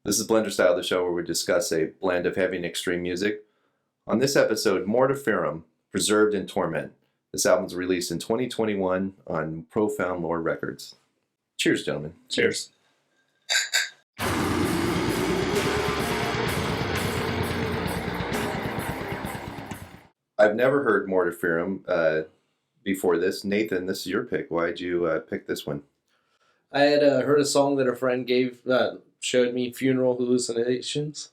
This is Blenderstyle, the show where we discuss a blend of heavy and extreme music. On this episode, Mortiferum, Preserved in Torment. This album's released in 2021 on Profound Lore Records. Cheers, gentlemen. Cheers. I've never heard Mortiferum before this. Nathan, this is your pick. Why'd you pick this one? I had heard a song that a friend showed me, Funeral Hallucinations.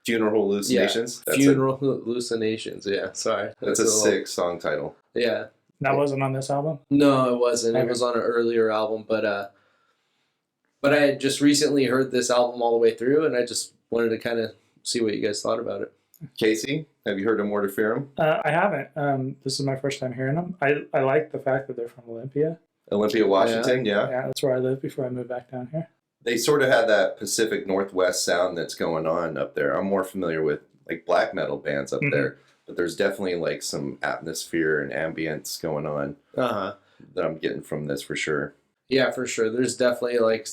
Funeral Hallucinations? Yeah, Funeral Hallucinations, yeah, sorry. That's a sick song title. Yeah. That wasn't on this album? No, it wasn't. Okay. It was on an earlier album, but I had just recently heard this album all the way through, and I just wanted to kind of see what you guys thought about it. Casey, have you heard of Mortiferum? I haven't. This is my first time hearing them. I like the fact that they're from Olympia. Olympia, Washington, yeah. Yeah, that's where I lived before I moved back down here. They sort of had that Pacific Northwest sound that's going on up there. I'm more familiar with like black metal bands up there, but there's definitely like some atmosphere and ambience going on that I'm getting from this for sure. Yeah, for sure. There's definitely like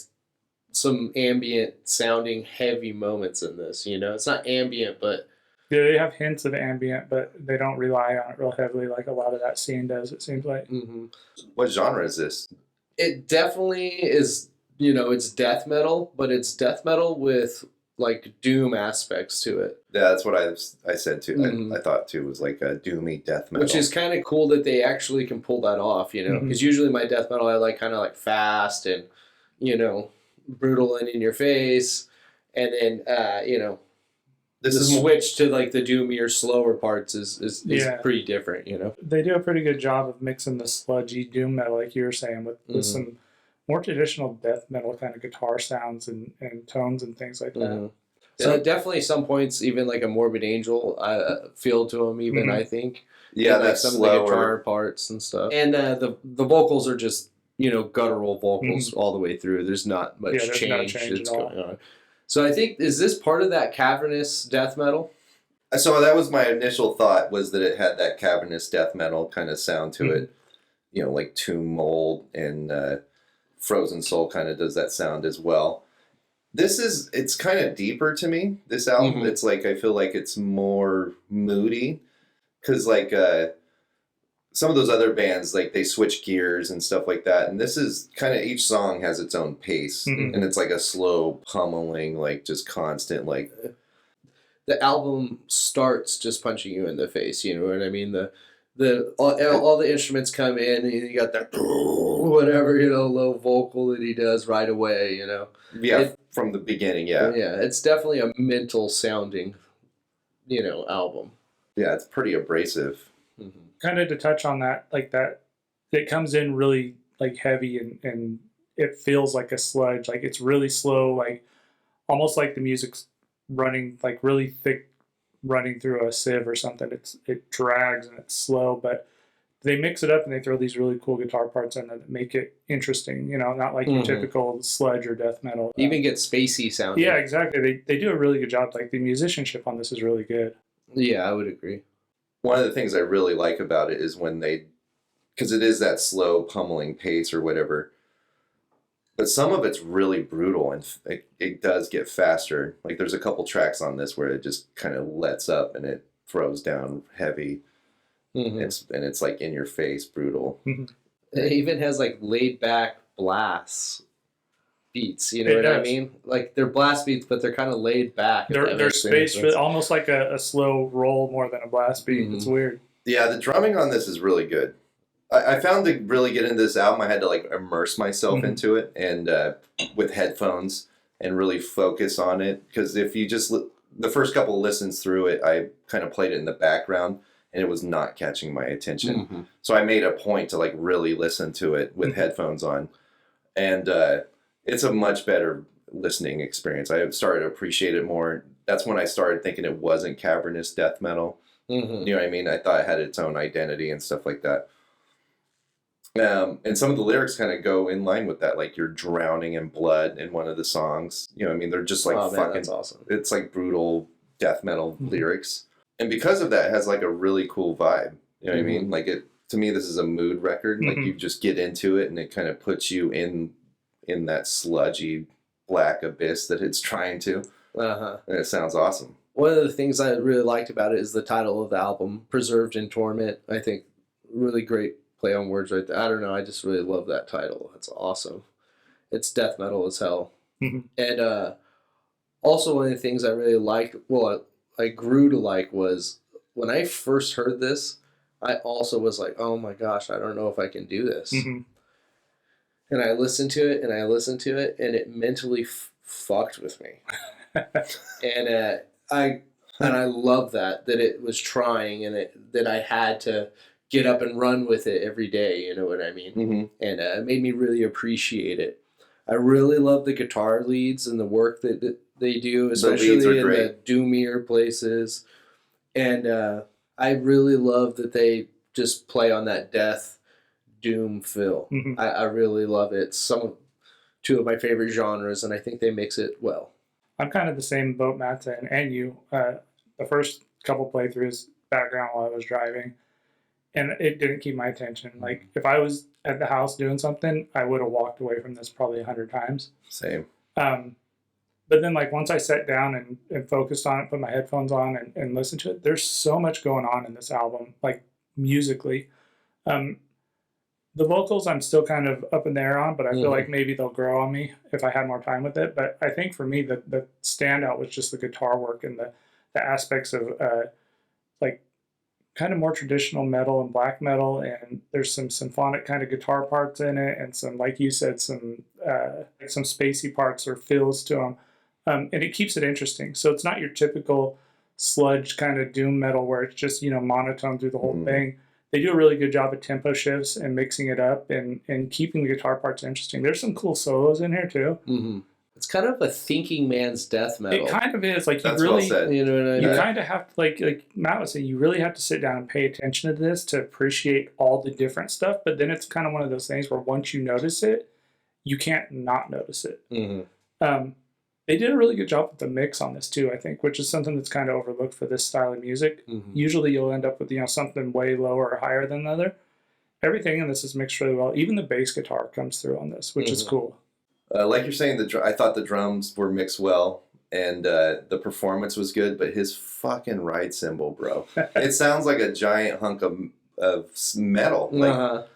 some ambient sounding heavy moments in this, you know? It's not ambient, but... Yeah, they have hints of ambient, but they don't rely on it real heavily like a lot of that scene does, it seems like. Mm-hmm. What genre is this? It definitely is, you know, it's death metal, but it's death metal with like doom aspects to it. Yeah, that's what I said too. Mm-hmm. I thought too was like a doomy death metal. Which is kind of cool that they actually can pull that off, you know? Because usually my death metal I like kind of like fast and, you know, brutal and in your face. And then, you know, the switch to like the doomier, slower parts is pretty different, you know? They do a pretty good job of mixing the sludgy doom metal, like you were saying, with some more traditional death metal kind of guitar sounds and tones and things like that. So definitely some points, even like a Morbid Angel feel to them, even I think. Yeah, and, that's like, some slower. of the guitar parts and stuff. And the vocals are just, you know, guttural vocals all the way through. There's not much change that's going on. So I think, is this part of that cavernous death metal? So that was my initial thought, was that it had that cavernous death metal kind of sound to it. You know, like Tomb Mold and Frozen Soul kind of does that sound as well. It's kind of deeper to me, this album. It's like, I feel like it's more moody. Because like some of those other bands, like they switch gears and stuff like that. And this is kind of, each song has its own pace. And it's like a slow pummeling, like just constant, like... The album starts just punching you in the face, you know what I mean? All the instruments come in and you got that whatever, you know, low vocal that he does right away, you know? Yeah, from the beginning, yeah. Yeah, it's definitely a mental sounding, you know, album. Yeah, it's pretty abrasive. Kind of to touch on that, like that, it comes in really like heavy and it feels like a sludge. Like it's really slow, like almost like the music's running like really thick, running through a sieve or something. It drags and it's slow, but they mix it up and they throw these really cool guitar parts in that make it interesting. You know, not like your typical sludge or death metal. Even get spacey sounding. Yeah, exactly. They do a really good job. Like the musicianship on this is really good. Yeah, I would agree. One of the things I really like about it is when because it is that slow pummeling pace or whatever, but some of it's really brutal and it does get faster. Like there's a couple tracks on this where it just kind of lets up and it throws down heavy. It's like in your face, brutal. It even has like laid back blasts beats, you know what I mean? Like they're blast beats, but they're kind of laid back. They're spaced, almost like a slow roll more than a blast beat. It's weird. Yeah, the drumming on this is really good. I found to really get into this album, I had to like immerse myself into it and with headphones and really focus on it. Because if you just the first couple of listens through it, I kind of played it in the background and it was not catching my attention. So I made a point to like really listen to it with headphones on, and it's a much better listening experience. I started to appreciate it more. That's when I started thinking it wasn't cavernous death metal. You know what I mean? I thought it had its own identity and stuff like that. And some of the lyrics kind of go in line with that. Like you're drowning in blood in one of the songs. You know what I mean? They're just like fucking... that's awesome. It's like brutal death metal lyrics. And because of that, it has like a really cool vibe. You know what I mean? Like to me, this is a mood record. Like you just get into it and it kind of puts you in that sludgy black abyss that it's trying to. Uh-huh. And it sounds awesome. One of the things I really liked about it is the title of the album, Preserved in Torment. I think really great play on words right there. I don't know. I just really love that title. It's awesome. It's death metal as hell. Mhm. And also one of the things I really liked, well, I grew to like, was when I first heard this, I also was like, oh my gosh, I don't know if I can do this. Mhm. And I listened to it and I listened to it and it mentally fucked with me. And I love that it was trying and that I had to get up and run with it every day. You know what I mean? Mm-hmm. And it made me really appreciate it. I really love the guitar leads and the work that they do, especially in the doomier places. And I really love that they just play on that death doom feel. Mhm. I really love it. It's two of my favorite genres, and I think they mix it well. I'm kind of the same boat, Matt, and you. The first couple playthroughs background while I was driving, and it didn't keep my attention. Like, if I was at the house doing something, I would have walked away from this probably 100 times. Same. But then, like, once I sat down and focused on it, put my headphones on and listened to it, there's so much going on in this album, like, musically. The vocals I'm still kind of up in the air on, but I feel like maybe they'll grow on me if I had more time with it. But I think for me, the standout was just the guitar work and the aspects of like kind of more traditional metal and black metal, and there's some symphonic kind of guitar parts in it, and some, like you said, some spacey parts or fills to them, and it keeps it interesting. So it's not your typical sludge kind of doom metal where it's just, you know, monotone through the whole thing. They do a really good job of tempo shifts and mixing it up and keeping the guitar parts interesting. There's some cool solos in here too. Mm-hmm. It's kind of a thinking man's death metal. It kind of is. Like, That's you really, well said. You know what I mean? you kind of have to, like Matt was saying, you really have to sit down and pay attention to this to appreciate all the different stuff. But then it's kind of one of those things where once you notice it, you can't not notice it. Mm-hmm. They did a really good job with the mix on this too, I think, which is something that's kind of overlooked for this style of music. Mm-hmm. Usually you'll end up with, you know, something way lower or higher than the other. Everything in this is mixed really well. Even the bass guitar comes through on this, which is cool. Like you're saying, I thought the drums were mixed well, and the performance was good, but his fucking ride cymbal, bro. It sounds like a giant hunk of metal. Like,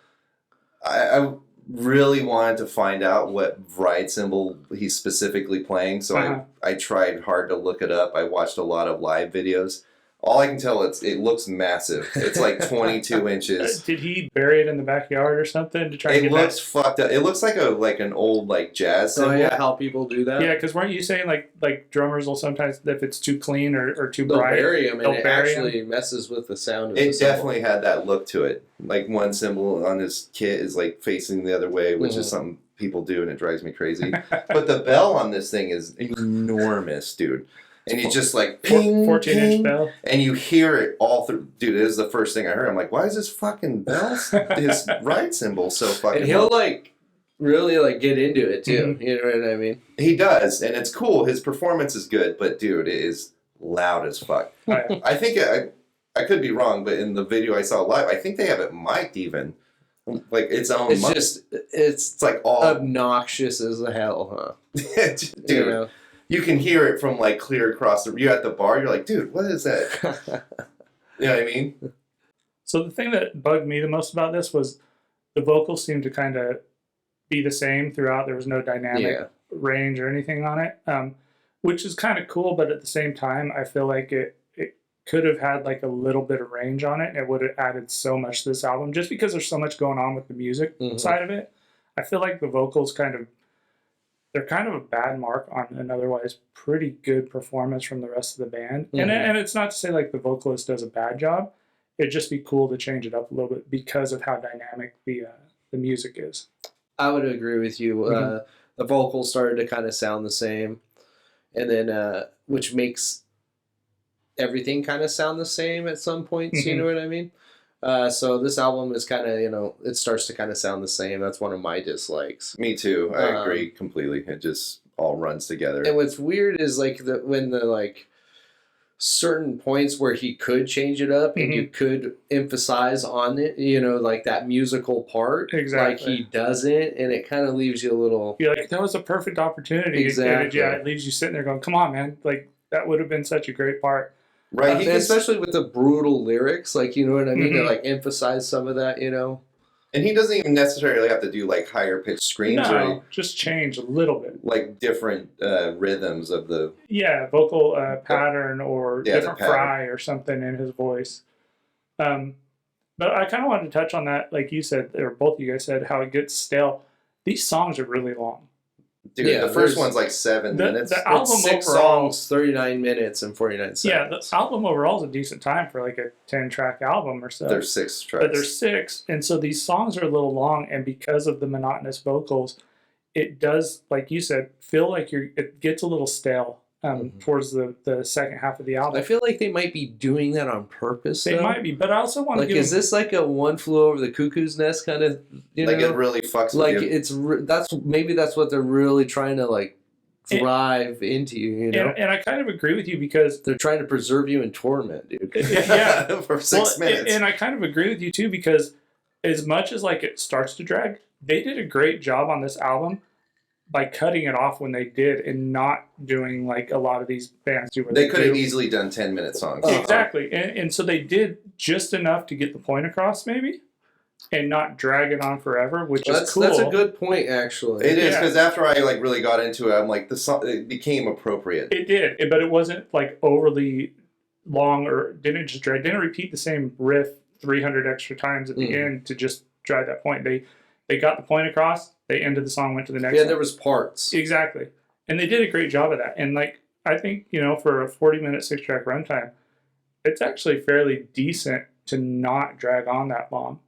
I really wanted to find out what ride cymbal he's specifically playing, so I tried hard to look it up. I watched a lot of live videos. All I can tell, it looks massive. It's like 22 inches. Did he bury it in the backyard or something to try to get looks that? fucked up. It looks like an old like jazz cymbal. Oh yeah, how people do that? Yeah, because weren't you saying like drummers will sometimes, if it's too clean or too They'll bright, bury them, and it bury actually messes with the sound of It the cymbal. definitely had that look to it. Like, one cymbal on his kit is like facing the other way, which is something people do, and it drives me crazy. But the bell on this thing is enormous, dude. And you just like ping, 14-inch bell, and you hear it all through. Dude, this is the first thing I heard. I'm like, why is this fucking bell, his ride cymbal, so fucking? And he'll like really like get into it too. Mm-hmm. You know what I mean? He does, and it's cool. His performance is good, but dude, it is loud as fuck. Oh, yeah. I think I could be wrong, but in the video I saw live, I think they have it mic'd even, like its own. It's it's like all obnoxious as hell, huh? dude. You know? You can hear it from like clear across the. You're at the bar. You're like, dude, what is that? You know what I mean? So the thing that bugged me the most about this was the vocals seemed to kind of be the same throughout. There was no dynamic range or anything on it, which is kind of cool. But at the same time, I feel like it could have had like a little bit of range on it, and it would have added so much to this album. Just because there's so much going on with the music side of it, I feel like the vocals they're kind of a bad mark on an otherwise pretty good performance from the rest of the band. And it's not to say like the vocalist does a bad job. It'd just be cool to change it up a little bit because of how dynamic the music is. I would agree with you. The vocals started to kind of sound the same, and then which makes everything kind of sound the same at some points. You know what I mean? So this album is kind of, you know, it starts to kind of sound the same. That's one of my dislikes. Me too. I agree completely. It just all runs together. And what's weird is like when the like certain points where he could change it up and you could emphasize on it, you know, like that musical part. Exactly. Like he doesn't, and it kind of leaves you a little. You're like, that was a perfect opportunity. Exactly. It leaves you sitting there going, come on, man. Like, that would have been such a great part. Right. Especially with the brutal lyrics, like, you know what I mean? To like emphasize some of that, you know? And he doesn't even necessarily have to do like higher pitched screams or just change a little bit. like different rhythms of the vocal pattern or different pattern. fry or something in his voice. But I kind of wanted to touch on that, like you said, or both of you guys said, how it gets stale. These songs are really long. Dude, the first one's like 7 minutes. The album it's 6 overall, songs, 39 minutes and 49 seconds. Yeah, the album overall is a decent time for like a 10-track album or so. There's 6 tracks. But there's 6, and so these songs are a little long, and because of the monotonous vocals, it does, like you said, feel like it gets a little stale towards the second half of the album. I feel like they might be doing that on purpose. They might be, but I also want to like, is this like a One Flew Over the Cuckoo's Nest kind of, you know? Like it really fucks like with you. that's what they're really trying to like drive into you know? And I kind of agree with you because they're trying to preserve you in torment, dude. Yeah. For 6 minutes. And I kind of agree with you too because as much as like it starts to drag, they did a great job on this album by cutting it off when they did and not doing like a lot of these bands do. They could have easily done 10-minute songs. Exactly. And so they did just enough to get the point across maybe and not drag it on forever, which is cool. That's a good point, actually. It is, because after I like really got into it, I'm like, the song, it became appropriate. It did, but it wasn't like overly long or didn't just drag. Didn't repeat the same riff 300 extra times at the end to just drive that point. They got the point across. They ended the song, went to the next. Yeah, one. there was parts. Exactly, and they did a great job of that. And like I think for a 40-minute 6-track runtime, it's actually fairly decent to not drag on that long.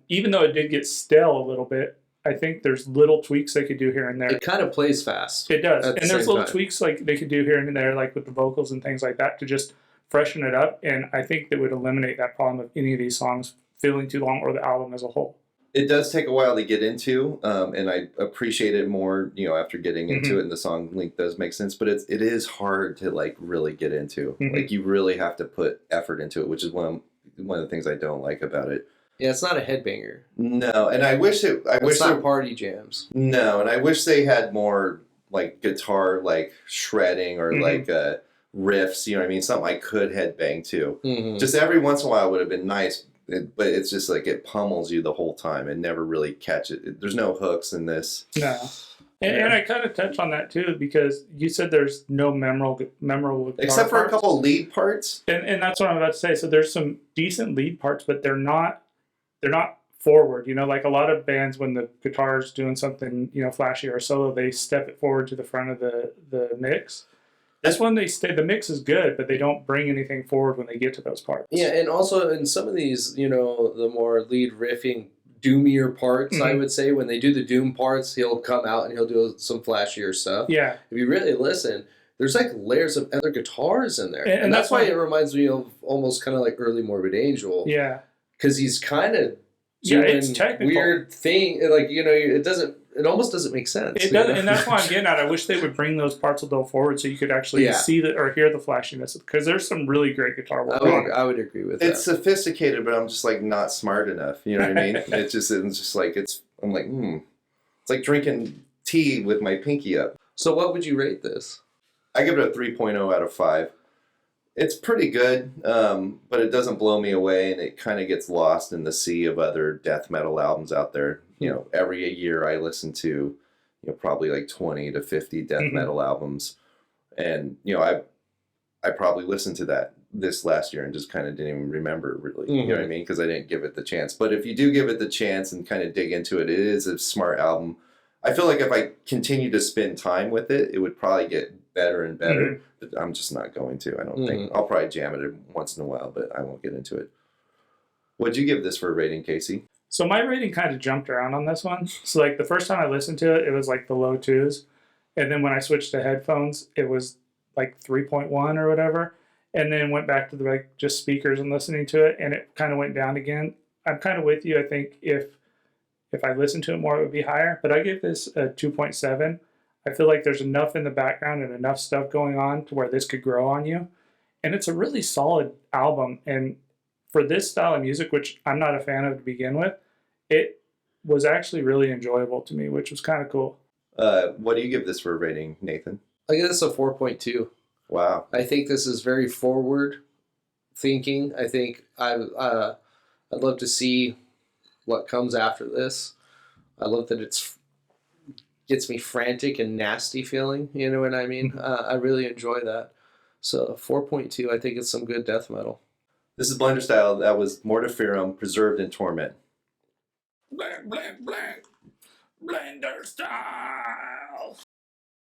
Even though it did get stale a little bit, I think there's little tweaks they could do here and there. It kind of plays fast. It does, and there's little tweaks like they could do here and there, like with the vocals and things like that, to just freshen it up. And I think that would eliminate that problem of any of these songs feeling too long or the album as a whole. It does take a while to get into, and I appreciate it more, after getting into it, and the song length does make sense. But it is hard to like really get into. Like you really have to put effort into it, which is one of the things I don't like about it. Yeah, it's not a headbanger. No, and I wish it's not party jams. No, and I wish they had more like guitar, like shredding or like riffs. You know what I mean? Something I could headbang to. Just every once in a while would have been nice. But it's just like it pummels you the whole time and never really catch it. There's no hooks in this. No. And I kind of touched on that too because you said there's no memorable except for parts. a couple lead parts. And that's what I'm about to say. So there's some decent lead parts, but they're not forward. Like a lot of bands when the guitar's doing something, flashy or solo, they step it forward to the front of the mix. This one, the mix is good, but they don't bring anything forward when they get to those parts. Yeah, and also in some of these, the more lead riffing, doomier parts, I would say, when they do the doom parts, he'll come out and he'll do some flashier stuff. Yeah. If you really listen, there's like layers of other guitars in there. And that's why it reminds me of almost kind of like early Morbid Angel. Yeah. Because he's kind of doing it's technical. Weird thing. Like, it almost doesn't make sense. It doesn't, and that's why I'm getting at. I wish they would bring those parts a little forward so you could actually see or hear the flashiness, because there's some really great guitar work. I would agree with that. It's sophisticated, but I'm just like not smart enough. You know what I mean? It's just like I'm like it's like drinking tea with my pinky up. So what would you rate this? I give it a 3.0 out of 5. It's pretty good, but it doesn't blow me away, and it kind of gets lost in the sea of other death metal albums out there. Every year I listen to, probably like 20 to 50 death metal albums, and I probably listened to that this last year and just kind of didn't even remember really. You know what I mean? Because I didn't give it the chance. But if you do give it the chance and kind of dig into it, it is a smart album. I feel like if I continue to spend time with it, it would probably get better and better. But I'm just not going to. I don't think. I'll probably jam it once in a while, but I won't get into it. What'd you give this for a rating, Casey? So my rating kind of jumped around on this one. So like the first time I listened to it, it was like the low 2s. And then when I switched to headphones, it was like 3.1 or whatever. And then went back to the just speakers and listening to it, and it kind of went down again. I'm kind of with you. I think if I listened to it more, it would be higher. But I give this a 2.7. I feel like there's enough in the background and enough stuff going on to where this could grow on you. and it's a really solid album. And for this style of music, which I'm not a fan of to begin with, it was actually really enjoyable to me, which was kind of cool. What do you give this for a rating, Nathan? I give this a 4.2. Wow. I think this is very forward thinking. I think I'd love to see what comes after this. I love that it's gets me frantic and nasty feeling. You know what I mean? I really enjoy that. So 4.2. I think it's some good death metal. This is Blenderstyle. That was Mortiferum, Preserved in Torment. Blend, blend, blend. Blender style.